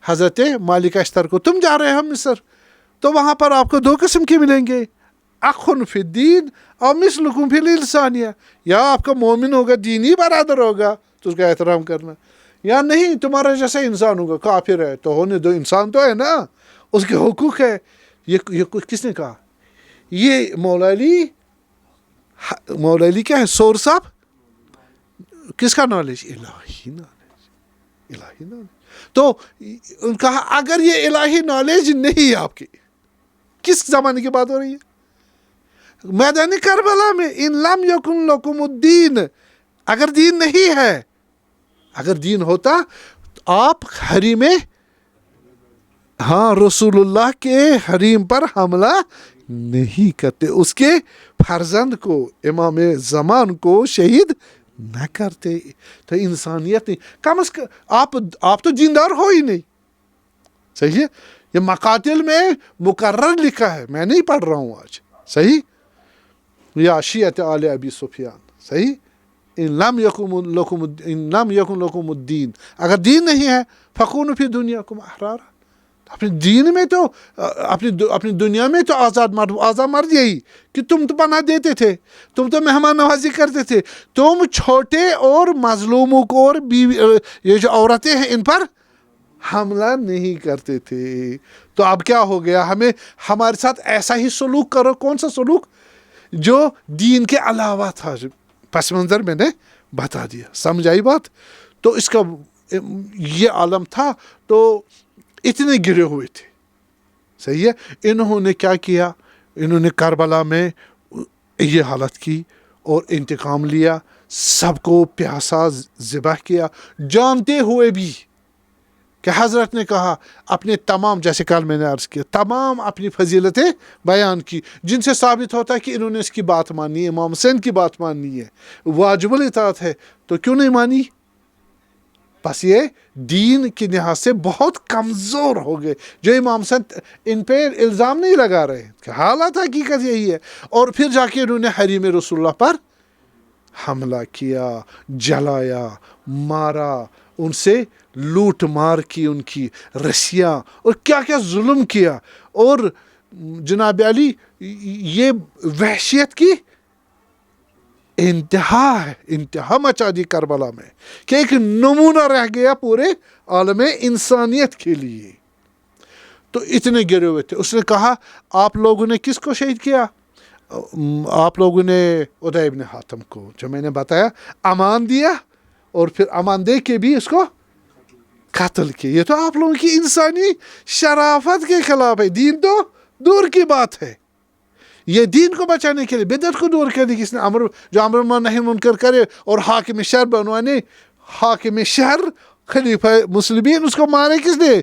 حضرت مالک اشتر کو، تم جا رہے ہو مصر، تو وہاں پر آپ کو دو قسم کے ملیں گے، اخن فی الدین اور مثلکم فی الانسانیہ، یا آپ کا مومن ہوگا، دینی برادر ہوگا تو اس کا احترام کرنا، یا نہیں تمہارا جیسا انسان ہوگا، کافر ہے تو ہونے دو، انسان تو ہے نا، اس کے حقوق ہے۔ یہ کس نے کہا؟ یہ مولا علی کیا ہے؟ سورس آف کس کا نالج؟ الہی نالج، الہی نالج۔ تو ان کہا اگر یہ الہی نالج نہیں ہے آپ کی، کس زمانے کی بات ہو رہی ہے؟ میدان کربلا میں، ان لم یکن لکم الدین، اگر دین نہیں ہے، اگر دین ہوتا تو آپ حریم ہاں رسول اللہ کے حریم پر حملہ نہیں کرتے، اس کے فرزند کو امام زمان کو شہید نہ کرتے. تو انسانیت نہیں، کم از کم آپ تو دیندار ہو ہی نہیں. صحیح ہے، یہ مقاتل میں مقرر لکھا ہے، میں نہیں پڑھ رہا ہوں آج. صحیح، یا شیعت آل ابی سفیان. صحیح، ان لم یکن لکم الدین، اگر دین نہیں ہے فکونوا فی دنیاکم احرارا، اپنے دین میں تو اپنی دنیا میں تو آزاد مرد یہی کہ تم تو پناہ دیتے تھے، تم تو مہمان نوازی کرتے تھے، تم چھوٹے اور مظلوموں کو اور یہ جو عورتیں ہیں ان پر حملہ نہیں کرتے تھے. تو اب کیا ہو گیا، ہمارے ساتھ ایسا ہی سلوک کرو. کون سا سلوک؟ جو دین کے علاوہ تھا. پس منظر میں نے بتا دیا، سمجھ آئی بات؟ تو اس کا یہ عالم تھا، تو اتنے گرے ہوئے تھے. صحیح ہے، انہوں نے کیا کیا، انہوں نے کربلا میں یہ حالت کی اور انتقام لیا، سب کو پیاسا ذبح کیا، جانتے ہوئے بھی کہ حضرت نے کہا اپنے تمام، جیسے کل میں نے عرض کیا، تمام اپنی فضیلتیں بیان کی جن سے ثابت ہوتا ہے کہ انہوں نے اس کی بات مانی ہے، امام حسین کی بات مانی ہے، واجب الاطاعت ہے. تو کیوں نہیں مانی؟ بس یہ دین کی لحاظ سے بہت کمزور ہو گئے. جو امام حسین ان پہ الزام نہیں لگا رہے کہ حالات حقیقت یہی ہے، اور پھر جا کے انہوں نے حریم رسول اللہ پر حملہ کیا، جلایا، مارا، ان سے لوٹ مار کی، ان کی رسیاں، اور کیا کیا ظلم کیا. اور جناب علی یہ وحشیت کی انتہا مچا دی کربلا میں، کہ ایک نمونہ رہ گیا پورے عالم انسانیت کے لیے. تو اتنے گرے ہوئے تھے. اس نے کہا آپ لوگوں نے کس کو شہید کیا؟ آپ لوگوں نے عدی بن حاتم کو، جو میں نے بتایا، امان دیا، اور پھر امان دے کے بھی اس کو قتل کیا. یہ تو آپ لوگوں کی انسانی شرافت کے خلاف ہے. دین تو دور کی بات ہے، یہ دین کو بچانے کے لیے بدعت کو دور کرنے، کس نے جو امر بالمعروف نہی منکر کرے اور حاکم شہر بنوانے، حاکم شہر خلیفہ مسلمین، اس کو مارے کس نے؟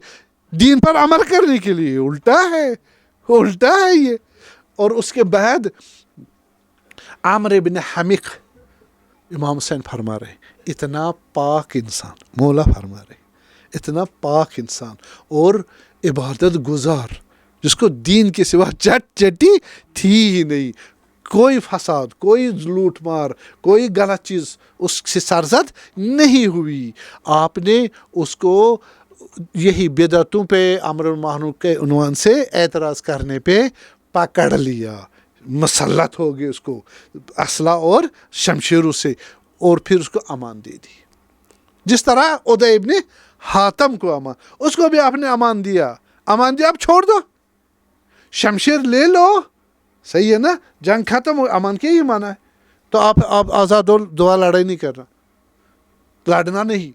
دین پر عمل کرنے کے لیے. الٹا ہے یہ. اور اس کے بعد عمرو بن حمق، امام حسین فرما رہے اتنا پاک انسان، مولا فرما رہے اتنا پاک انسان اور عبادت گزار، جس کو دین کے سوا چٹی تھی ہی نہیں، کوئی فساد، کوئی لوٹ مار، کوئی غلط چیز اس سے سرزد نہیں ہوئی. آپ نے اس کو یہی بدعتوں پہ، امر بالمعروف کے عنوان سے اعتراض کرنے پہ پکڑ لیا، مسلط ہو گئے اس کو اسلحہ اور شمشیروں سے، اور پھر اس کو امان دے دی. جس طرح عدی بن حاتم کو امان، اس کو بھی آپ نے امان دیا، آپ چھوڑ دو، شمشیر لے لو. صحیح ہے نا، جنگ ختم ہو، امان کے ہی مانا ہے. تو آپ آزاد ہو، دوبارہ لڑائی نہیں کرنا، لڑنا نہیں.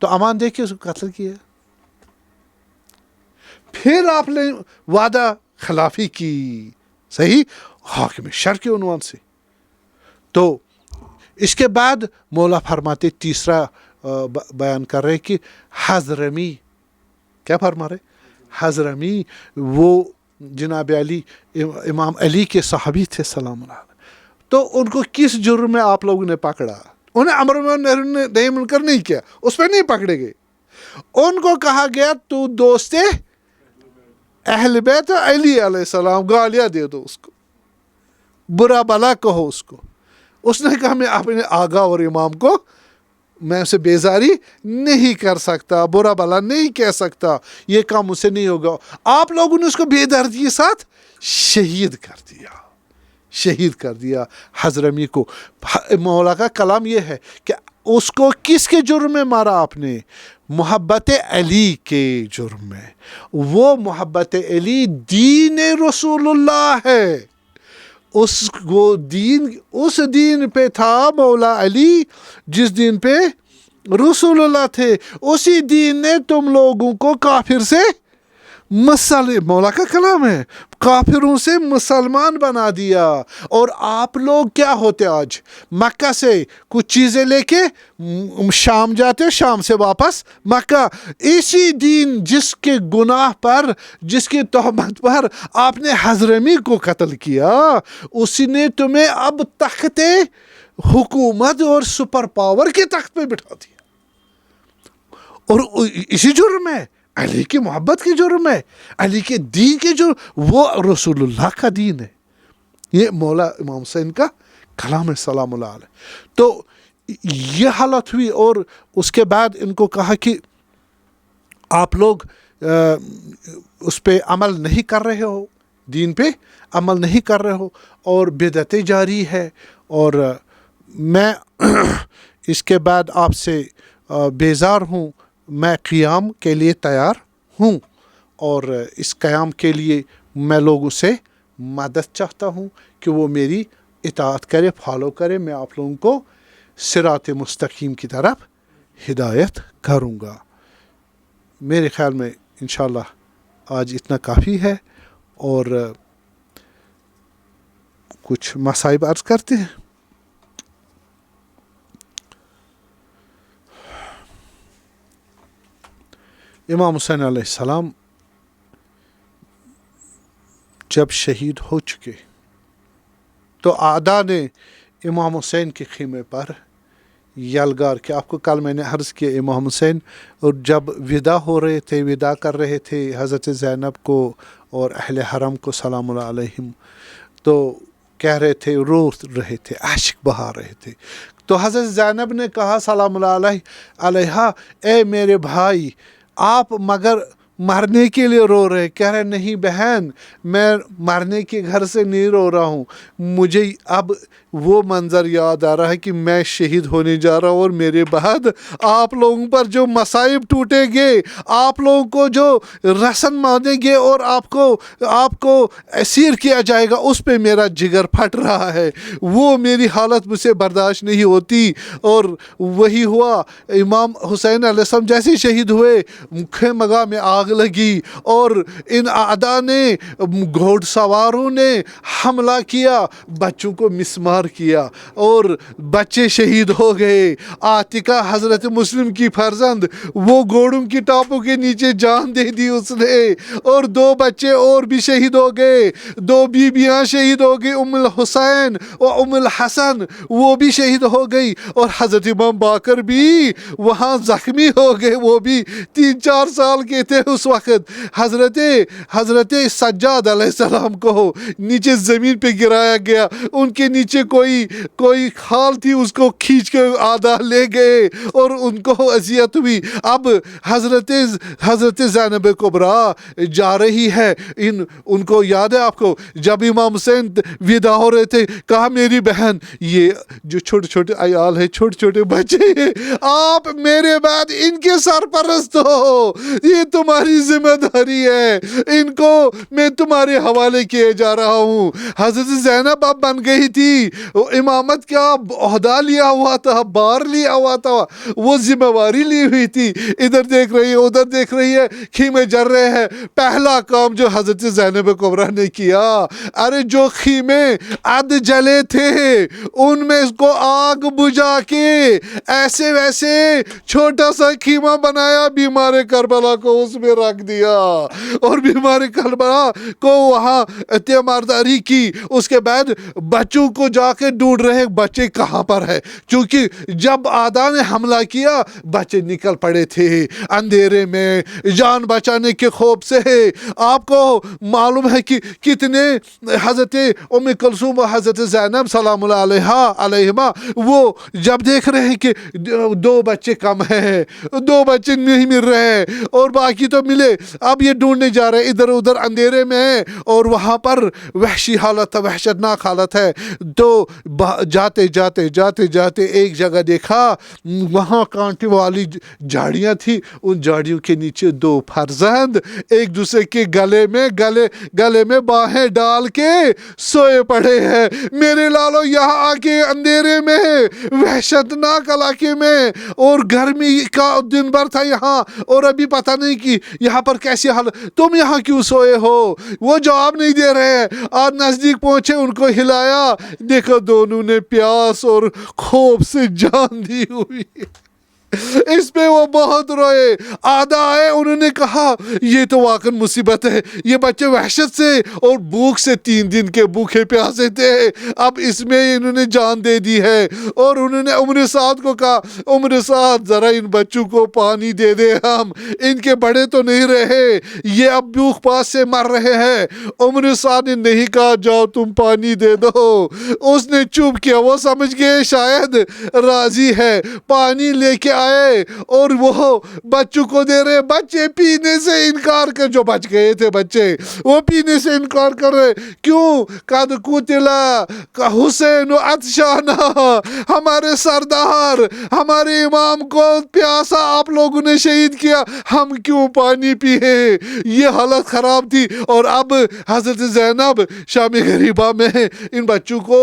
تو امان دے کے اس کو قتل کیا. پھر آپ نے وعدہ خلافی کی، صحیح، حاکم شر کے عنوان سے. تو اس کے بعد مولا فرماتے، تیسرا بیان کر رہے کہ حضرمی، کیا فرما رہے؟ حضرمی وہ جناب علی، امام علی کے صحابی تھے سلام اللہ. تو ان کو کس جرم میں آپ لوگوں نے پکڑا؟ انہیں امر بالمعروف نہی منکر نہیں کیا، اس پہ نہیں پکڑے گئے. ان کو کہا گیا تو دوست اہل بیت علی علیہ السلام، گالیاں دے دو اس کو، برا بلا کہو اس کو. اس نے کہا میں اپنے آغا اور امام کو، میں اسے بیزاری نہیں کر سکتا، برا بلا نہیں کہہ سکتا، یہ کام مجھ سے نہیں ہوگا. آپ لوگوں نے اس کو بے دردی کے ساتھ شہید کر دیا حضرمی کو. مولا کا کلام یہ ہے کہ اس کو کس کے جرم میں مارا آپ نے؟ محبت علی کے جرم میں. وہ محبت علی دین رسول اللہ ہے. اس دین پہ تھا مولا علی جس دین پہ رسول اللہ تھے. اسی دین نے تم لوگوں کو کافر سے مولا کا کلام ہے، کافروں سے مسلمان بنا دیا. اور آپ لوگ کیا ہوتے آج؟ مکہ سے کچھ چیزیں لے کے شام جاتے، شام سے واپس مکہ. اسی دین جس کے گناہ پر، جس کی تہمت پر آپ نے حضرمی کو قتل کیا، اسی نے تمہیں اب تخت حکومت اور سپر پاور کے تخت پہ بٹھا دیا. اور اسی جرم ہے، علی کی محبت کی جرم ہے، علی کے دین کے جرم، وہ رسول اللہ کا دین ہے. یہ مولا امام حسین کا کلام ہے سلام اللہ علیہ. تو یہ حالت ہوئی، اور اس کے بعد ان کو کہا کہ آپ لوگ اس پہ عمل نہیں کر رہے ہو، دین پہ عمل نہیں کر رہے ہو، اور بدعتیں جاری ہے، اور میں اس کے بعد آپ سے بیزار ہوں. میں قیام کے لیے تیار ہوں، اور اس قیام کے لیے میں لوگوں سے مدد چاہتا ہوں کہ وہ میری اطاعت کرے، فالو کرے. میں آپ لوگوں کو صراط مستقیم کی طرف ہدایت کروں گا. میرے خیال میں انشاءاللہ آج اتنا کافی ہے، اور کچھ مصائب عرض کرتے ہیں. امام حسین علیہ السلام جب شہید ہو چکے تو اعداء نے امام حسین کے خیمے پر یلغار کیا. آپ کو کل میں نے عرض کیا، امام حسین اور جب ودا ہو رہے تھے، ودا کر رہے تھے حضرت زینب کو اور اہل حرم کو سلام اللہ علیہم، تو کہہ رہے تھے، رو رہے تھے، اشک بہا رہے تھے. تو حضرت زینب نے کہا سلام اللہ علیہ، اے میرے بھائی، آپ مگر مرنے کے لیے رو رہے؟ کہہ رہے نہیں بہن، میں مرنے کے گھر سے نہیں رو رہا ہوں، مجھے اب وہ منظر یاد آ رہا ہے کہ میں شہید ہونے جا رہا ہوں، اور میرے بعد آپ لوگوں پر جو مصائب ٹوٹیں گے، آپ لوگوں کو جو رسن مانیں گے، اور آپ کو اسیر کیا جائے گا، اس پہ میرا جگر پھٹ رہا ہے. وہ میری حالت مجھ سے برداشت نہیں ہوتی. اور وہی ہوا، امام حسین علیہ السلام جیسے شہید ہوئے، خیمگاہ میں آگ لگی، اور ان اعداء نے، گھوڑ سواروں نے حملہ کیا، بچوں کو مسمار کیا، اور بچے شہید ہو گئے. عاتقہ حضرت مسلم کی فرزند، وہ گھوڑوں کی ٹاپوں کے نیچے جان دے دی اس نے، اور 2 بچے اور بھی شہید ہو گئے، 2 بیویاں شہید ہو گئی، ام الحسین اور ام الحسن، وہ بھی شہید ہو گئی. اور حضرت امام باقر بھی وہاں زخمی ہو گئے، وہ بھی 3-4 سال کے تھے اس وقت. حضرت سجاد علیہ السلام کو نیچے زمین پہ گرایا گیا، ان کے نیچے کوئی خال تھی، اس کو کھینچ کے آدھا لے گئے، اور ان کو اذیت ہوئی. اب حضرت زینب کبریٰ جا رہی ہے، ان کو یاد ہے آپ کو، جب امام حسین ودا ہو رہے تھے، کہا میری بہن، یہ جو چھوٹے چھوٹے عیال ہیں، چھوٹے چھوٹے بچے ہیں، آپ میرے بعد ان کے سرپرست ہو، یہ تمہاری ذمہ داری ہے، ان کو میں تمہارے حوالے کیے جا رہا ہوں. حضرت زینب اب بن گئی تھی، امامت کا عہدہ لیا ہوا تھا، بار لیا ہوا تھا، وہ ذمہ داری لی ہوئی تھی. ادھر دیکھ رہی ہے، ادھر دیکھ رہی ہے، خیمے جل رہے ہیں. پہلا کام جو حضرت زینب کبریٰ نے کیا، ارے جو خیمے اد جلے تھے ان میں اس کو آگ بجھا کے ایسے ویسے چھوٹا سا خیمہ بنایا، بیمار کربلا کو اس میں رکھ دیا، اور بیمار کربلا کو وہاں تیمارداری کی. اس کے بعد بچوں کو جا کے ڈھونڈ رہے، بچے کہاں پر ہے، کیونکہ جب اعداء نے حملہ کیا، بچے نکل پڑے تھے اندھیرے میں جان بچانے کے خوف سے. آپ کو معلوم ہے کہ کتنے حضرت ام کلثوم و حضرت زینب سلام اللہ علیہما، وہ جب دیکھ رہے ہیں کہ 2 بچے کم ہیں، 2 بچے نہیں مل رہے ہیں، اور باقی تو ملے، اب یہ ڈھونڈنے جا رہے ہیں، ادھر ادھر اندھیرے میں، اور وہاں پر وحشی حالت ہے، وحشتناک حالت ہے. تو جاتے جاتے ایک جگہ دیکھا وہاں کانٹے والی جھاڑیاں تھی، ان جھاڑیوں کے نیچے 2 فرزند ایک دوسرے کے گلے میں باہیں ڈال کے سوئے پڑے ہیں۔ میرے لالو یہاں آ کے اندھیرے میں وحشتناک علاقے میں، اور گرمی کا دن بھر تھا یہاں، اور ابھی پتہ نہیں کہ یہاں پر کیسی حالت، تم یہاں کیوں سوئے ہو؟ وہ جواب نہیں دے رہے ہیں۔ اور نزدیک پہنچے، ان کو ہلایا، دیکھو دونوں نے پیاس اور خوف سے جان دی ہوئی۔ اس پہ وہ بہت روئے۔ آدھا آئے، انہوں نے کہا یہ تو واقعی مصیبت ہے، یہ بچے وحشت سے اور بھوک سے 3 دن کے بھوکے پیاسے تھے، اب اس میں انہوں نے جان دے دی ہے۔ اور انہوں نے عمر سعد کو کہا عمر سعد ذرا ان بچوں کو پانی دے دے، ہم ان کے بڑے تو نہیں رہے، یہ اب بھوک پاس سے مر رہے ہیں۔ عمر سعد نے نہیں کہا جاؤ تم پانی دے دو، اس نے چپ کیا، وہ سمجھ گئے شاید راضی ہے، پانی لے کے آئے اور وہ بچوں کو دے رہے۔ بچے پینے سے انکار کر، جو بچ گئے تھے بچے وہ پینے سے انکار کر رہے۔ کیوں؟ قد قتلا حسین عطشانا، ہمارے سردار ہمارے امام کو پیاسا آپ لوگوں نے شہید کیا، ہم کیوں پانی پیے؟ یہ حالت خراب تھی۔ اور اب حضرت زینب شام غریبہ میں ان بچوں کو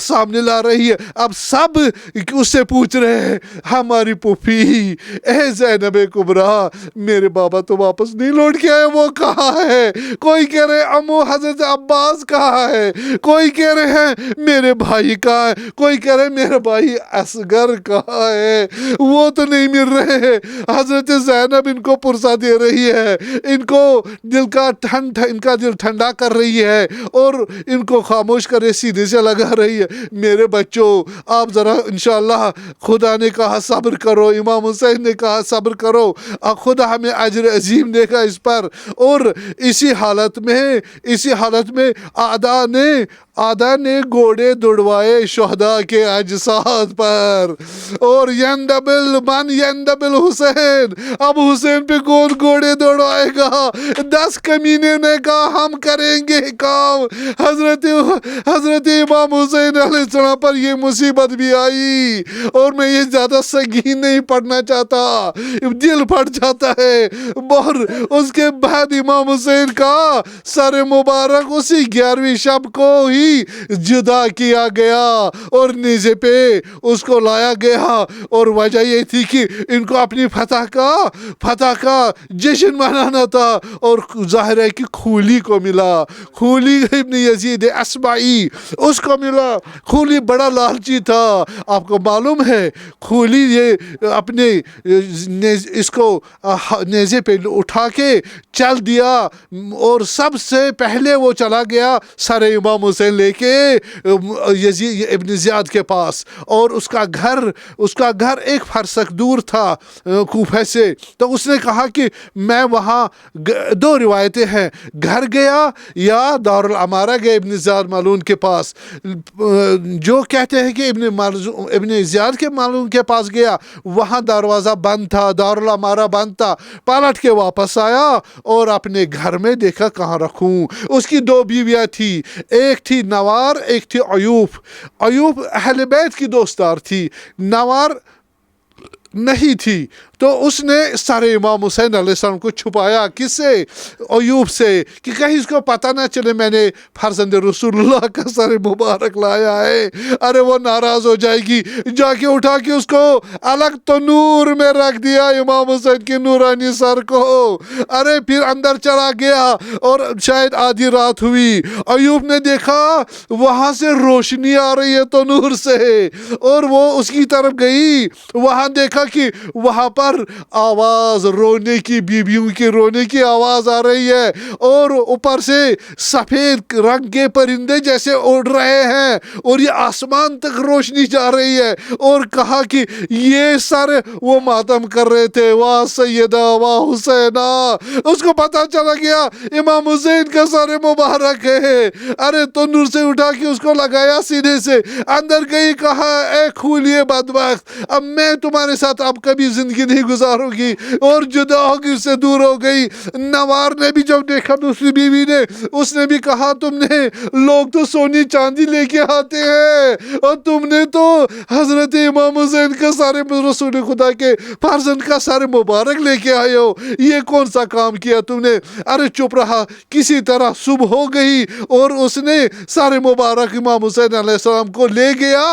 سامنے لا رہی ہے، اب سب اس سے پوچھ رہے ہیں ہماری پھوپھی اے زینب کبریٰ، میرے بابا تو واپس نہیں لوٹ کے آئے، وہ کہاں ہے؟ کوئی کہہ رہے امو حضرت عباس کہاں ہے، کوئی کہہ رہے ہیں میرے بھائی کہاں ہے، کوئی کہہ رہے میرے بھائی اصغر کہاں ہے، وہ تو نہیں مل رہے۔ حضرت زینب ان کو پرسہ دے رہی ہے، ان کو ان کا دل ٹھنڈا کر رہی ہے، اور ان کو خاموش کرے سینے سے لگا رہی ہے۔ میرے بچوں آپ ذرا انشاءاللہ، خدا نے کہا صبر کرو، امام حسین نے کہا صبر کرو، خدا ہمیں اجر عظیم دے گا اس پر۔ اور اسی حالت میں آدھا نے گھوڑے دوڑوائے شہداء کے اجساد پر، اور یندبل حسین، اب حسین پہ کون گھوڑے دوڑوائے گا؟ 10 کمینے نے کہا ہم کریں گے کام۔ حضرت امام حسین علیہ السلام پر یہ مصیبت بھی آئی، اور میں یہ زیادہ سنگین نہیں پڑھنا چاہتا، دل پھٹ جاتا ہے۔ اور اس کے بعد امام حسین کا سر مبارک اسی 11ویں شب کو ہی جدا کیا گیا، اور نیزے پہ اس کو لایا گیا، اور وجہ یہ تھی کہ ان کو اپنی فتح کا جشن منانا تھا۔ اور ظاہر ہے کہ خولی کو ملا، خولی ابن یزید اصبعی اس کو ملا۔ خولی بڑا لالچی تھا، آپ کو معلوم ہے، خولی یہ اپنے اس کو نیزے پہ اٹھا کے چل دیا، اور سب سے پہلے وہ چلا گیا سر امام حسین لے کے یزید ابن زیاد کے پاس، اور اس کا گھر 1 فرسخ دور تھا کوفہ سے۔ تو اس نے کہا کہ میں وہاں 2 روایتیں ہیں، گھر گیا یا دارالعمارہ گیا ابن زیاد ملعون کے پاس۔ جو کہتے ہیں کہ ابن زیاد کے ملعون کے پاس گیا، وہاں دروازہ بند تھا، دارالعمارہ بند تھا، پلٹ کے واپس آیا اور اپنے گھر میں دیکھا کہاں رکھوں۔ اس کی 2 بیویاں تھی، ایک تھی نوار، ایک تھی ایوب اہل بیت کی دوستدار تھی، نوار نہیں تھی۔ تو اس نے سر امام حسین علیہ السلام کو چھپایا، کس سے؟ ایوب سے، کہ کہیں اس کو پتہ نہ چلے میں نے فرزند رسول اللہ کا سر مبارک لایا ہے، ارے وہ ناراض ہو جائے گی۔ جا کے اٹھا کے اس کو الگ تنور میں رکھ دیا امام حسین کے نورانی سر کو، ارے پھر اندر چلا گیا، اور شاید آدھی رات ہوئی، ایوب نے دیکھا وہاں سے روشنی آ رہی ہے تنور سے، اور وہ اس کی طرف گئی، وہاں دیکھا کہ وہاں پر آواز رونے کی، بیویوں کی رونے کی آواز آ رہی ہے، اور اوپر سے سفید رنگ کے پرندے جیسے اڑ رہے ہیں، اور یہ آسمان تک روشنی جا رہی ہے۔ اور کہا کہ یہ سر وہ ماتم کر رہے تھے، واہ سیدہ واہ حسینہ، اس کو پتا چلا گیا امام حسین کا سر مبارک ہے، ارے تنور سے اٹھا کے اس کو لگایا سینے سے، اندر گئی، کہا اے خولیے بدبخت، اب میں تمہارے ساتھ اب کبھی زندگی نہیں نہیں گزارو گی، اور جدا ہو کے اس سے دور ہو گئی۔ نوار نے بھی جب دیکھا دوسری بیوی نے، اس نے بھی کہا تم نے، لوگ تو سونی چاندی لے کے آتے ہیں اور تم نے تو حضرت امام حسین کا سارے رسول خدا کے فرزند کا سارے مبارک لے کے آئے ہو، یہ کون سا کام کیا تم نے؟ ارے چپ رہا۔ کسی طرح صبح ہو گئی اور اس نے سارے مبارک امام حسین علیہ السلام کو لے گیا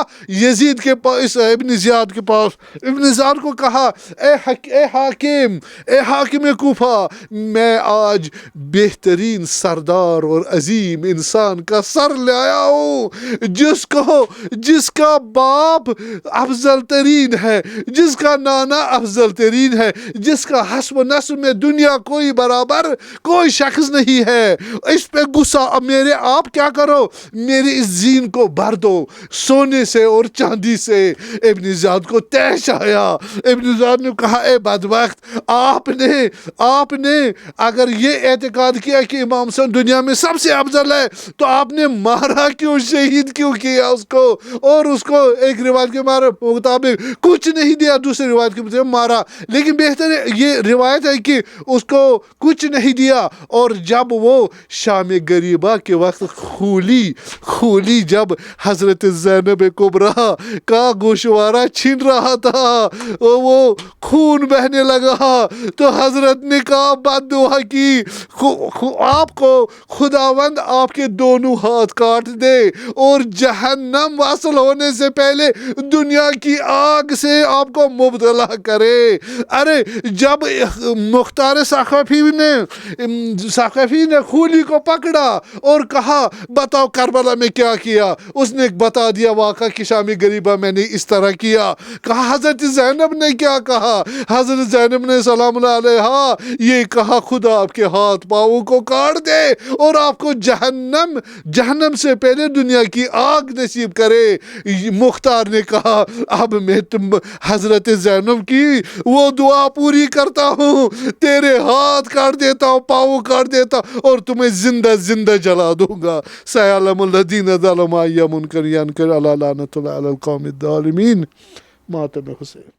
یزید کے پاس، ابن زیاد کے پاس۔ ابن زیاد کو کہا اے حاکم کوفہ، میں آج بہترین سردار اور عظیم انسان کا سر لے آیا ہوں، جس کا باپ افضل ترین ہے، جس کا نانا افضل ترین ہے، جس کا حسب و نسب میں دنیا کوئی برابر کوئی شخص نہیں ہے۔ اس پہ غصہ، اب میرے آپ کیا کرو، میری اس زین کو بھر دو سونے سے اور چاندی سے۔ ابن زیاد کو تیش آیا۔ ابن زیاد نے کہا اے بدبخت، آپ نے اگر یہ اعتقاد کیا کہ امام حسین دنیا میں سب سے افضل ہے تو آپ نے مارا کیوں، شہید کیوں کیا اس کو؟ اور اس کو ایک روایت کے مطابق کچھ نہیں دیا، دوسری روایت کے مطابق مارا، لیکن بہتر یہ روایت ہے کہ اس کو کچھ نہیں دیا۔ اور جب وہ شام غریبہ کے وقت خولی جب حضرت زینب کبریٰ کا گوشوارہ چھن رہا تھا، وہ خون بہنے لگا، تو حضرت نے کہا بد دعا کی، آپ کو خداوند آپ کے دونوں ہاتھ کاٹ دے اور جہنم واصل ہونے سے پہلے دنیا کی آگ سے آپ کو مبتلا کرے۔ ارے جب مختار ثقفی نے خولی کو پکڑا اور کہا بتاؤ کربلا میں کیا کیا، اس نے بتا دیا واقعہ کہ شام غریبہ میں نے اس طرح کیا۔ کہا حضرت زینب نے کیا کہا؟ حضرت زینب نے سلام اللہ علیہا یہ کہا خدا آپ کے ہاتھ پاؤں کو کاٹ دے اور آپ کو جہنم سے پہلے دنیا کی آگ نصیب کرے۔ مختار نے کہا اب میں حضرت زینب کی وہ دعا پوری کرتا ہوں، تیرے ہاتھ کاٹ دیتا ہوں، پاؤں کاٹ دیتا ہوں اور تمہیں زندہ جلا دوں گا۔ سیعلم الذین ظلموا ای منکر ینکر الی لعنۃ اللہ علی القوم الظالمین۔ ماتم حسین۔